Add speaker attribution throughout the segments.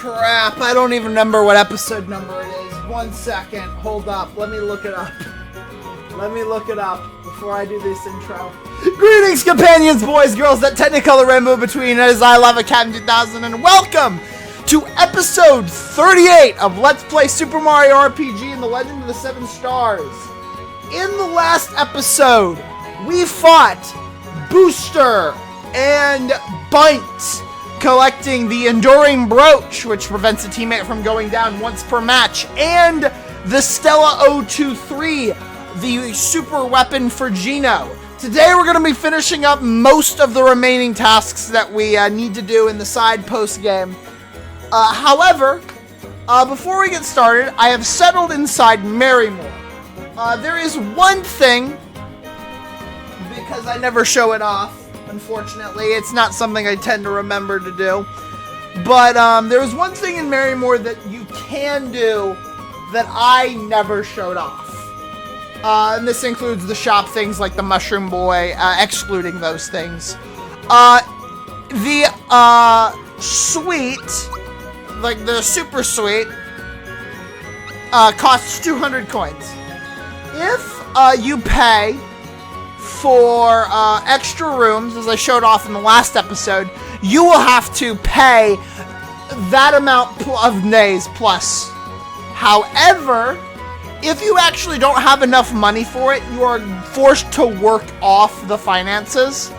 Speaker 1: crap. I don't even remember what episode number it is. 1 second. Hold up. Let me look it up. Let me look it up before I do this intro. Greetings, companions, boys, girls, that technicolor rainbow between us. I love a Captain 2000, and welcome to episode 38 of Let's Play Super Mario RPG and the Legend of the Seven Stars. In the last episode, we fought Booster and Bunt, collecting the Enduring Brooch, which prevents a teammate from going down once per match, and the Stella 023, the super weapon for Geno. Today we're going to be finishing up most of the remaining tasks that we need to do in the side post game. However, before we get started, I have settled inside Marrymore. There is one thing, because I never show it off, unfortunately. It's not something I tend to remember to do. But there's one thing in Marrymore that you can do that I never showed off. And this includes the shop things like the Mushroom Boy, excluding those things. The suite, like the super suite, costs 200 coins. If you pay for extra rooms, as I showed off in the last episode, you will have to pay that amount of nays plus. However, if you actually don't have enough money for it, you are forced to work off the finances.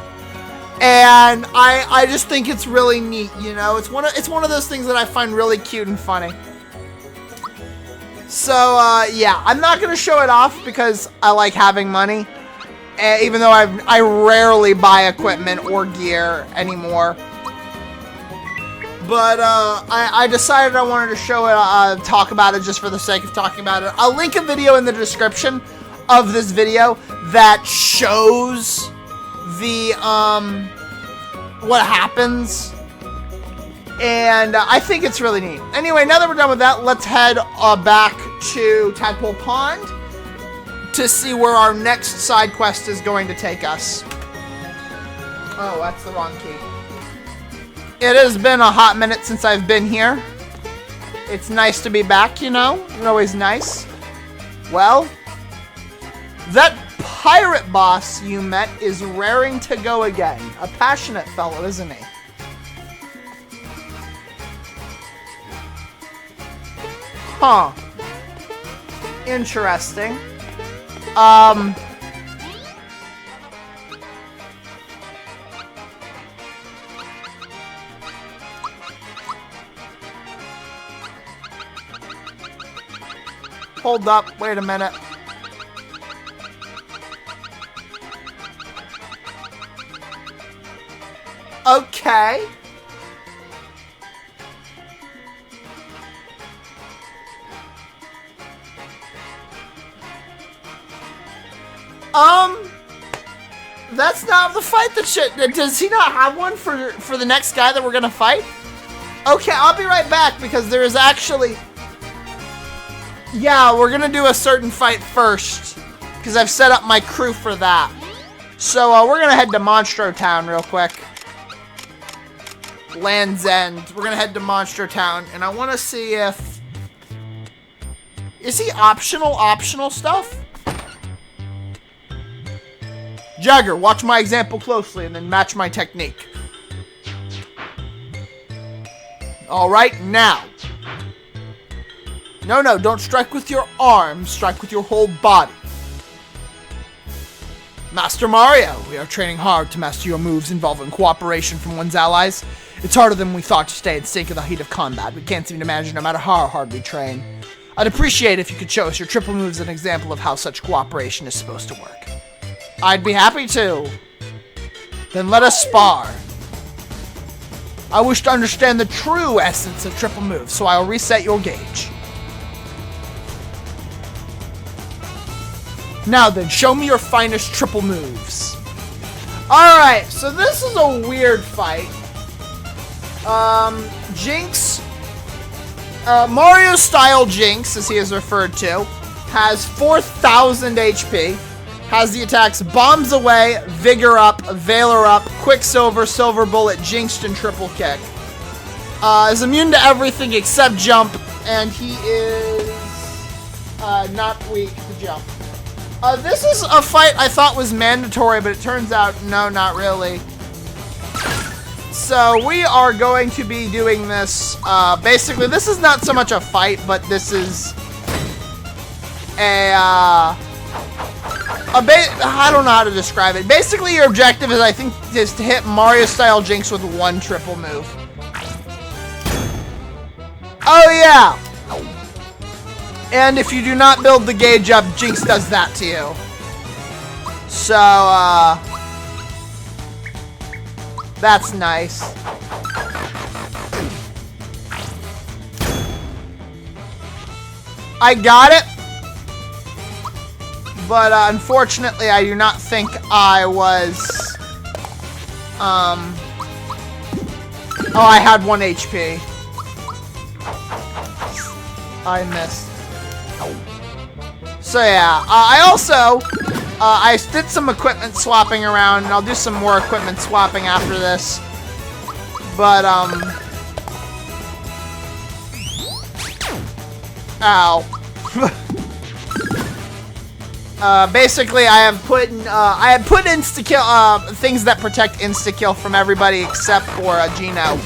Speaker 1: And I just think it's really neat, you know? It's one of those things that I find really cute and funny. So, yeah, I'm not going to show it off because I like having money. Even though I rarely buy equipment or gear anymore. But I decided I wanted to show it, talk about it just for the sake of talking about it. I'll link a video in the description of this video that shows the, what happens. And I think it's really neat. Anyway, now that we're done with that, let's head back to Tadpole Pond to see where our next side quest is going to take us. Oh, that's the wrong key. It has been a hot minute since I've been here. It's nice to be back, you know? It's always nice. Well, that pirate boss you met is raring to go again. A passionate fellow, isn't he? Huh. Interesting. Hold up, wait a minute. Okay. That's not the fight that shit. Does he not have one for the next guy that we're gonna fight? Okay, I'll be right back because there is actually... Yeah, we're gonna do a certain fight first because I've set up my crew for that. So we're gonna head to Monstro Town real quick. Land's End. We're gonna head to Monstro Town, and I want to see if... Is he optional stuff? Jagger, watch my example closely and then match my technique. Alright, now. No, don't strike with your arms, strike with your whole body. Master Mario, we are training hard to master your moves involving cooperation from one's allies. It's harder than we thought to stay in sync in the heat of combat. We can't seem to manage no matter how hard we train. I'd appreciate if you could show us your triple moves as an example of how such cooperation is supposed to work. I'd be happy to. Then let us spar. I wish to understand the true essence of triple moves, so I'll reset your gauge. Now then, show me your finest triple moves. Alright, so this is a weird fight. Jinx, Mario-style Jinx, as he is referred to, has 4,000 HP. Has the attacks Bombs Away, Vigor Up, Veiler Up, Quicksilver, Silver Bullet, Jinxed, and Triple Kick. is immune to everything except jump, and he is not weak to jump. This is a fight I thought was mandatory, but it turns out, no, not really. So we are going to be doing this, basically, this is not so much a fight, but this is I don't know how to describe it. Basically, your objective is, I think, is to hit Mario-style Jinx with one triple move. Oh, yeah! And if you do not build the gauge up, Jinx does that to you. So, that's nice. I got it. But, unfortunately, I do not think I was, oh, I had 1 HP. I missed. So yeah, I also, I did some equipment swapping around, and I'll do some more equipment swapping after this. But, ow. Basically, I have put insta-kill, things that protect insta-kill from everybody except for Geno.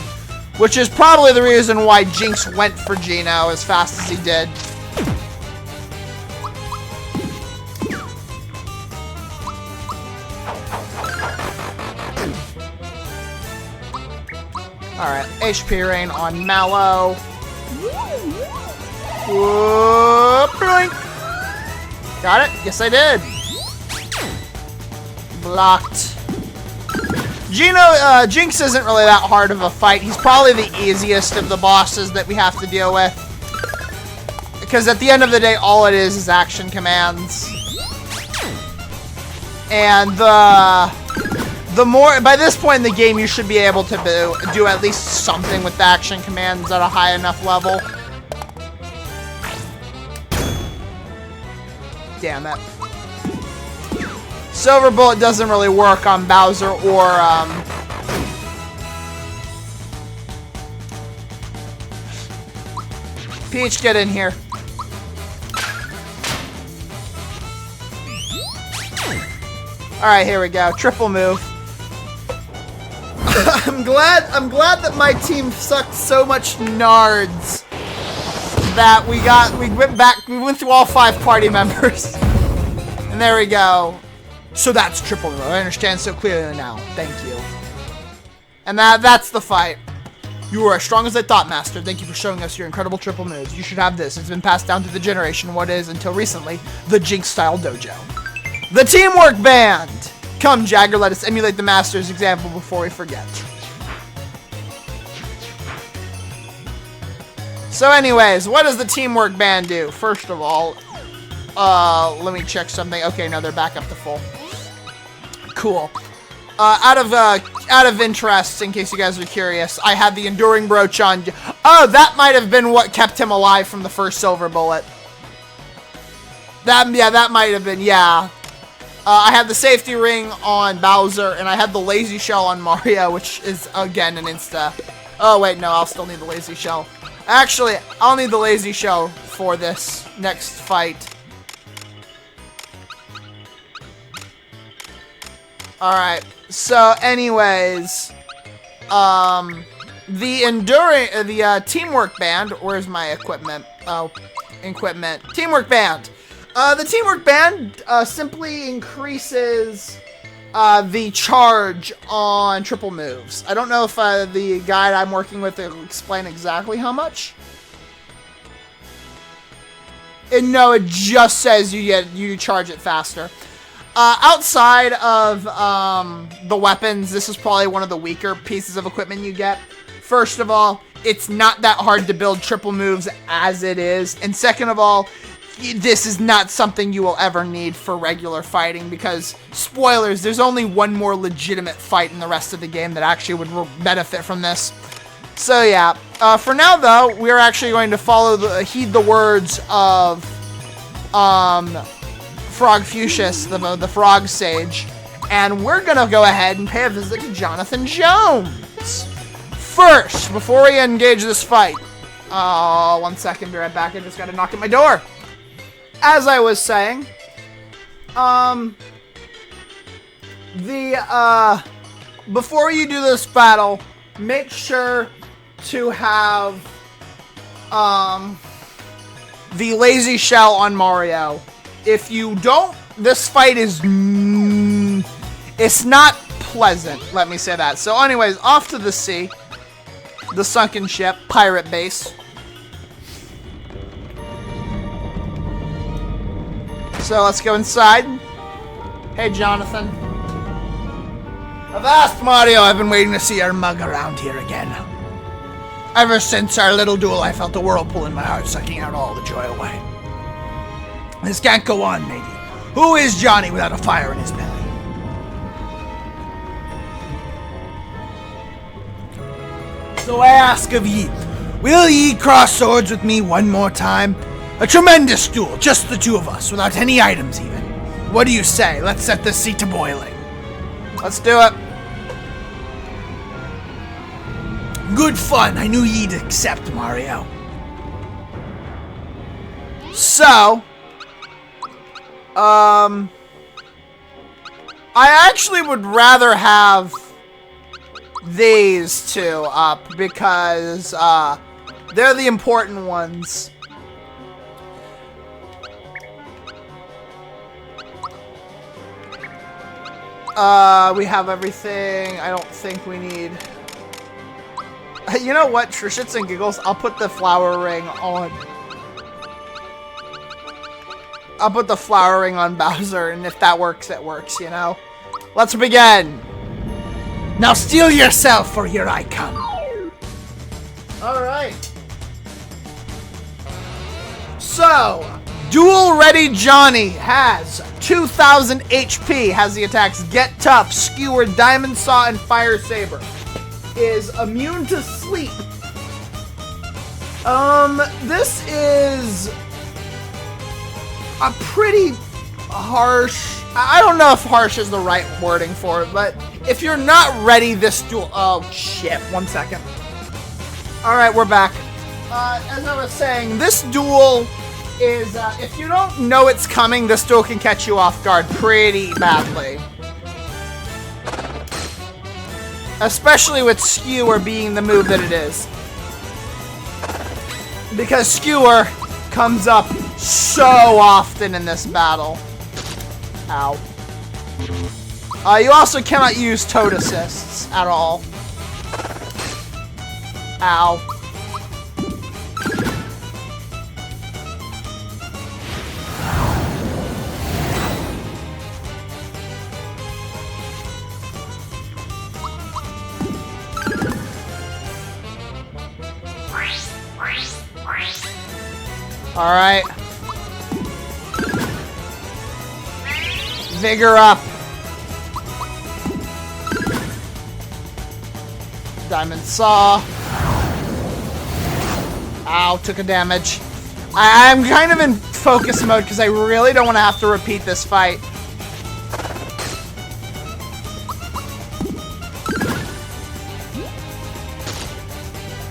Speaker 1: Which is probably the reason why Jinx went for Geno as fast as he did. Alright, HP rain on Mallow. Whoop, blink. Got it? Yes, I did. Blocked. Geno, Jinx isn't really that hard of a fight. He's probably the easiest of the bosses that we have to deal with. Because at the end of the day, all it is action commands. And the more, by this point in the game, you should be able to do at least something with the action commands at a high enough level. Damn it. Silver Bullet doesn't really work on Bowser or, Peach, get in here. Alright, here we go. Triple move. I'm glad that my team sucked so much nards that we went through all 5 party members. And there we go. So that's triple move. I understand so clearly now. Thank you. And that's the fight. You were as strong as I thought, Master. Thank you for showing us your incredible triple moves. You should have this. It's been passed down through the generation. What is, until recently, the Jinx-style dojo. The Teamwork Band! Come, Jagger, let us emulate the Master's example before we forget. So anyways, what does the Teamwork Band do? First of all, let me check something. Okay, no, they're back up to full. Cool. Out of interest, in case you guys are curious, I had the Enduring Brooch on. Oh, that might have been what kept him alive from the first Silver Bullet. That might have been, yeah. I had the Safety Ring on Bowser, and I had the Lazy Shell on Mario, which is, again, an insta. Oh, wait, no, I'll still need the Lazy Shell. Actually, I'll need the Lazy Shell for this next fight. Alright, so anyways, the Teamwork Band, where's my equipment? Oh, equipment. Teamwork Band. The Teamwork Band simply increases the charge on triple moves. I don't know if the guide I'm working with will explain exactly how much. And no, it just says you charge it faster. Outside of the weapons, this is probably one of the weaker pieces of equipment you get. First of all, it's not that hard to build triple moves as it is. And second of all, this is not something you will ever need for regular fighting because, spoilers, there's only one more legitimate fight in the rest of the game that actually would benefit from this. So yeah, for now though, we're actually going to heed the words of Frogfucius, the Frog Sage, and we're gonna go ahead and pay a visit to Jonathan Jones first, before we engage this fight, 1 second, be right back. I just gotta knock at my door. As I was saying, before you do this battle, make sure to have, the lazy shell on Mario. If you don't, this fight is, it's not pleasant, let me say that. So anyways, off to the sea, the sunken ship, pirate base. So let's go inside. Hey, Jonathan. Avast, Mario! I've been waiting to see our mug around here again. Ever since our little duel, I felt a whirlpool in my heart, sucking out all the joy away. This can't go on, matey. Who is Johnny without a fire in his belly? So I ask of ye, will ye cross swords with me one more time? A tremendous duel, just the two of us, without any items even. What do you say? Let's set this sea to boiling. Let's do it. Good fun. I knew ye'd accept, Mario. So, I actually would rather have these two up because they're the important ones. We have everything. I don't think we need... You know what? For shits and giggles, I'll put the flower ring on... I'll put the flower ring on Bowser, and if that works, it works, you know? Let's begin! Now steel yourself, for here I come. Alright. So, Duel Ready Johnny has 2,000 HP, has the attacks Get Tough, Skewer, Diamond Saw, and Fire Saber. Is immune to sleep. This is a pretty harsh... I don't know if harsh is the right wording for it, but if you're not ready, this duel... Oh, shit. 1 second. Alright, we're back. As I was saying, this duel is... if you don't know it's coming, this duel can catch you off guard pretty badly. Especially with Skewer being the move that it is. Because Skewer comes up so often in this battle. Ow. You also cannot use Toad Assists at all. Ow. Alright. Vigor up. Diamond Saw. Ow, took a damage. I'm kind of in focus mode because I really don't want to have to repeat this fight.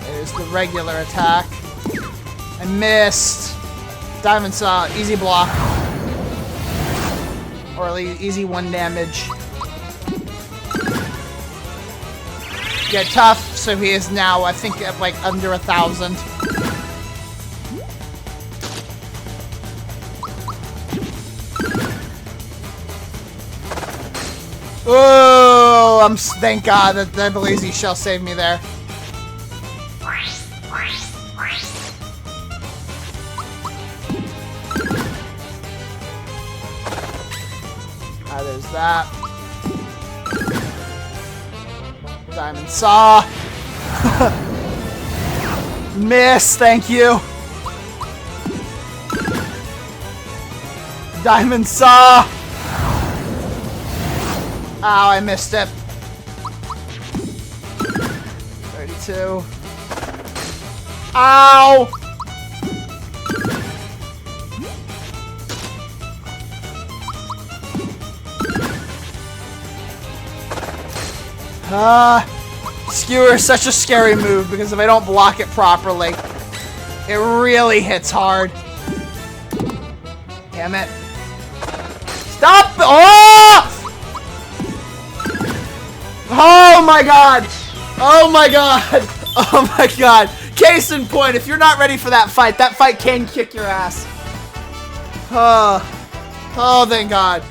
Speaker 1: There's the regular attack. I missed. Diamond Saw, easy block. Or at least easy 1 damage. Get Tough, so he is now, I think, at like under 1,000. Oh, thank God that the lazy shell saved me there. There's that. Diamond Saw. Miss, thank you. Diamond Saw. Ow, I missed it. 32. Ow! Skewer is such a scary move because if I don't block it properly, it really hits hard. Damn it. Stop! Oh! Oh my god! Oh my god! Oh my god! Case in point, if you're not ready for that fight can kick your ass. Oh, thank god.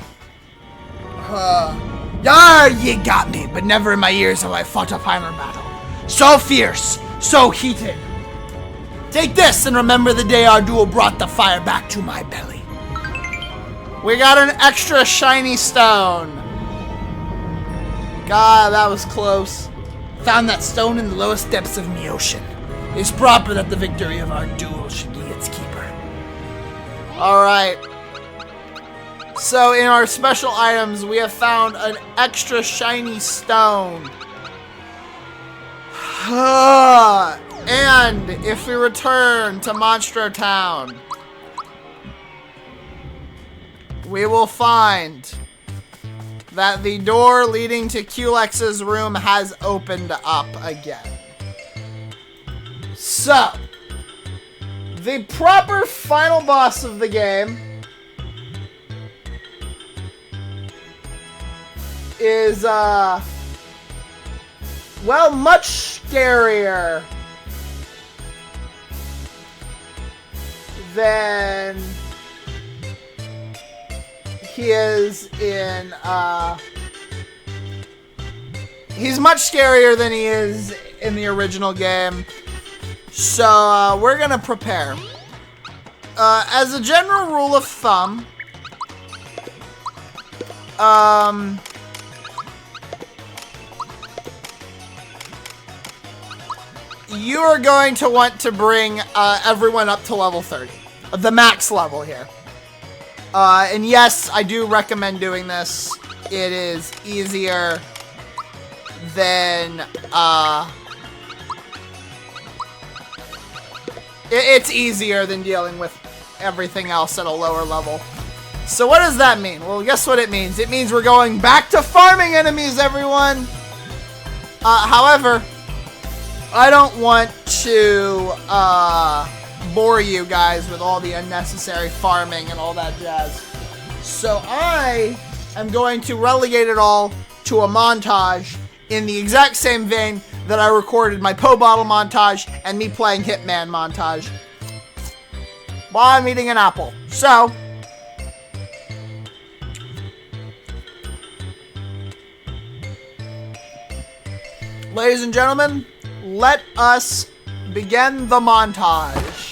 Speaker 1: Yar, ye got me, but never in my years have I fought a finer battle. So fierce, so heated. Take this and remember the day our duel brought the fire back to my belly. We got an extra shiny stone. God, that was close. Found that stone in the lowest depths of the ocean. It's proper that the victory of our duel should be its keeper. Alright. So in our special items, we have found an extra shiny stone. And if we return to Monstro Town, we will find that the door leading to Culex's room has opened up again. So, the proper final boss of the game is, well, much scarier than he is in, he's much scarier than he is in the original game. So, we're gonna prepare. As a general rule of thumb, you are going to want to bring everyone up to level 30. The max level here. And yes, I do recommend doing this. It is easier than, it's easier than dealing with everything else at a lower level. So what does that mean? Well, guess what it means? It means we're going back to farming enemies, everyone! However, I don't want to, bore you guys with all the unnecessary farming and all that jazz. So I am going to relegate it all to a montage in the exact same vein that I recorded my Po Bottle montage and me playing Hitman montage while I'm eating an apple. So, ladies and gentlemen, let us begin the montage.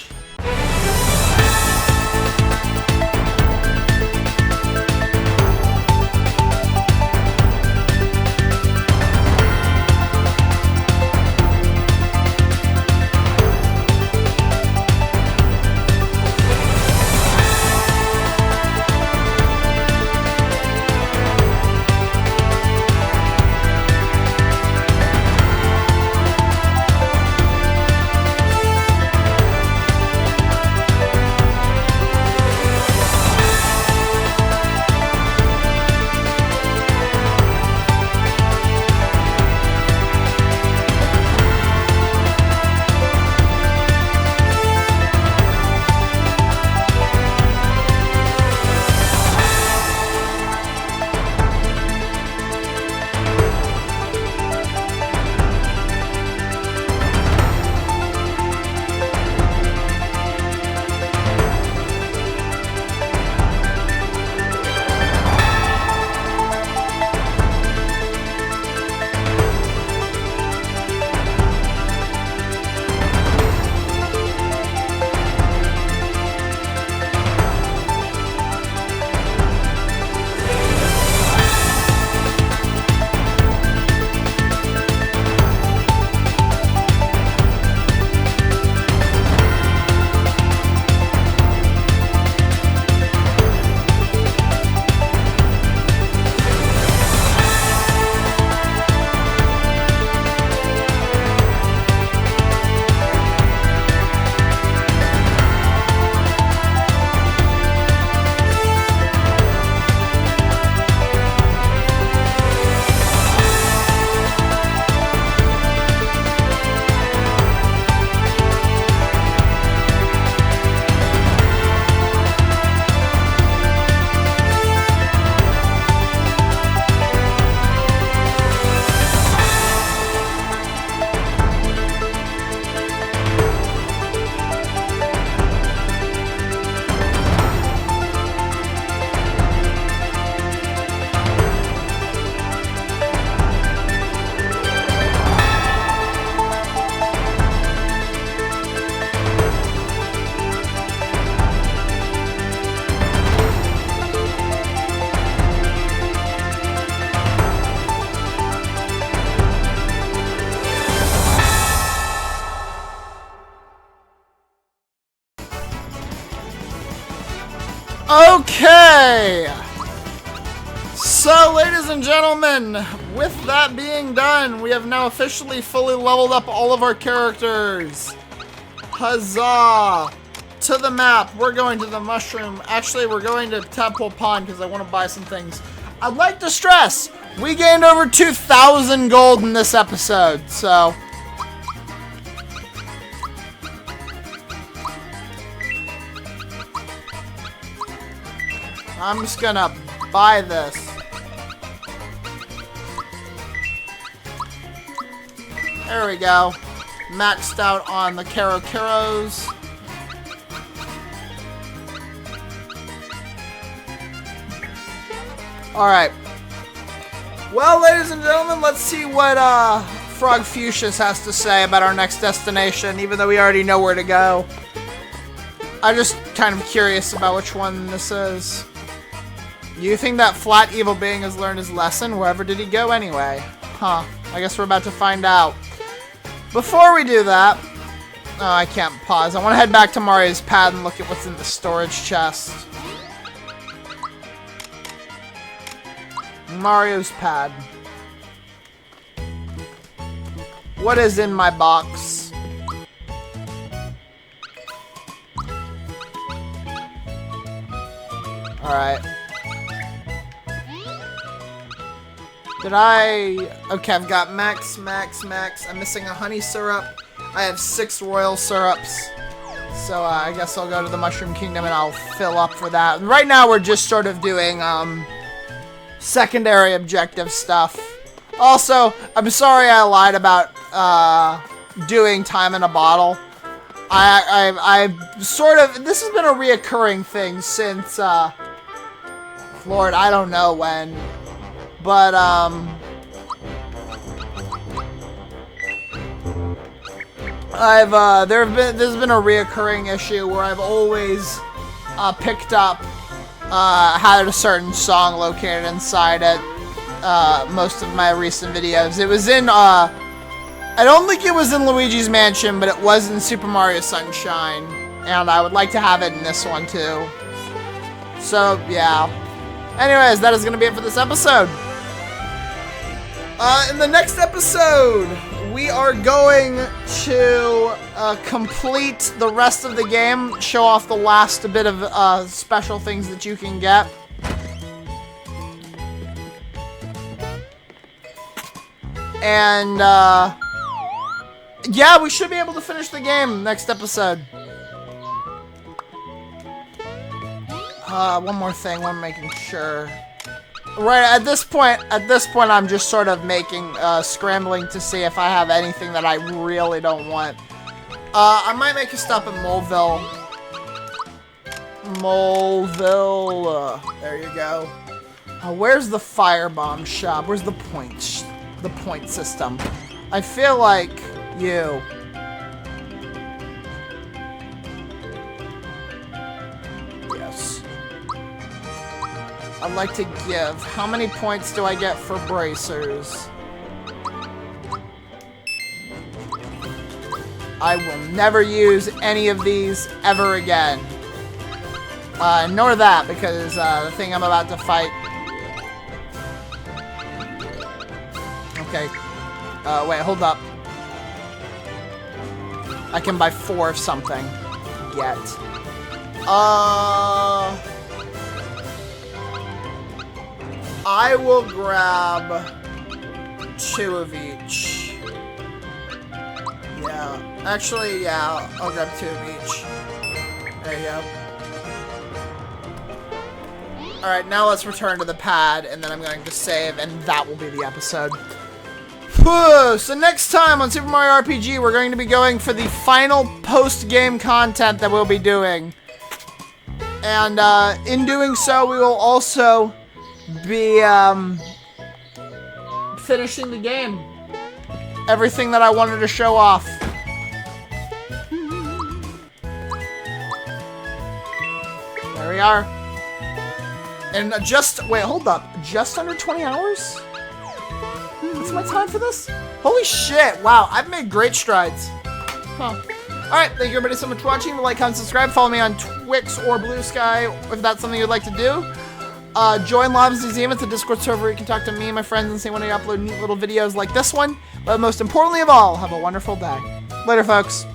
Speaker 1: Okay! So, ladies and gentlemen, with that being done, we have now officially fully leveled up all of our characters. Huzzah! To the map. We're going to the mushroom. Actually, we're going to Tadpole Pond because I want to buy some things. I'd like to stress, we gained over 2,000 gold in this episode, so... I'm just gonna buy this. There we go. Maxed out on the Karos. Alright. Well, ladies and gentlemen, let's see what Frog Fuchsius has to say about our next destination, even though we already know where to go. I'm just kind of curious about which one this is. You think that flat evil being has learned his lesson? Wherever did he go anyway? Huh. I guess we're about to find out. Before we do that... Oh, I can't pause. I want to head back to Mario's pad and look at what's in the storage chest. Mario's pad. What is in my box? Alright. Did I... Okay, I've got max. I'm missing a honey syrup. I have 6 royal syrups. So I guess I'll go to the Mushroom Kingdom and I'll fill up for that. Right now we're just sort of doing secondary objective stuff. Also, I'm sorry I lied about doing time in a bottle. I sort of... This has been a reoccurring thing since... Lord, I don't know when. But, there's been a reoccurring issue where I've always, picked up, had a certain song located inside it, most of my recent videos. It was in, I don't think it was in Luigi's Mansion, but it was in Super Mario Sunshine, and I would like to have it in this one, too. So, yeah. Anyways, that is going to be it for this episode. In the next episode, we are going to complete the rest of the game, show off the last bit of special things that you can get. And, yeah, we should be able to finish the game next episode. One more thing, I'm making sure. Right, at this point, I'm just sort of scrambling to see if I have anything that I really don't want. I might make a stop at Moleville. There you go. Where's the firebomb shop? Where's the point system? I feel like you. Yes. I'd like to give. How many points do I get for bracers? I will never use any of these ever again. Nor that, because the thing I'm about to fight... Okay. Wait, hold up. I can buy 4 of something. Yet. I will grab 2 of each. Yeah. Actually, yeah, I'll grab 2 of each. There you go. Alright, now let's return to the pad, and then I'm going to save, and that will be the episode. Whew, so next time on Super Mario RPG, we're going to be going for the final post-game content that we'll be doing. And, in doing so, we will also be, finishing the game. Everything that I wanted to show off. There we are. And wait, hold up. Just under 20 hours? That's my time for this? Holy shit, wow, I've made great strides. Huh. Alright, thank you everybody so much for watching. Like, comment, subscribe. Follow me on Twix or Blue Sky if that's something you'd like to do. Join Lav's Museum. It's a Discord server where you can talk to me and my friends and see when I upload neat little videos like this one. But most importantly of all, have a wonderful day. Later, folks.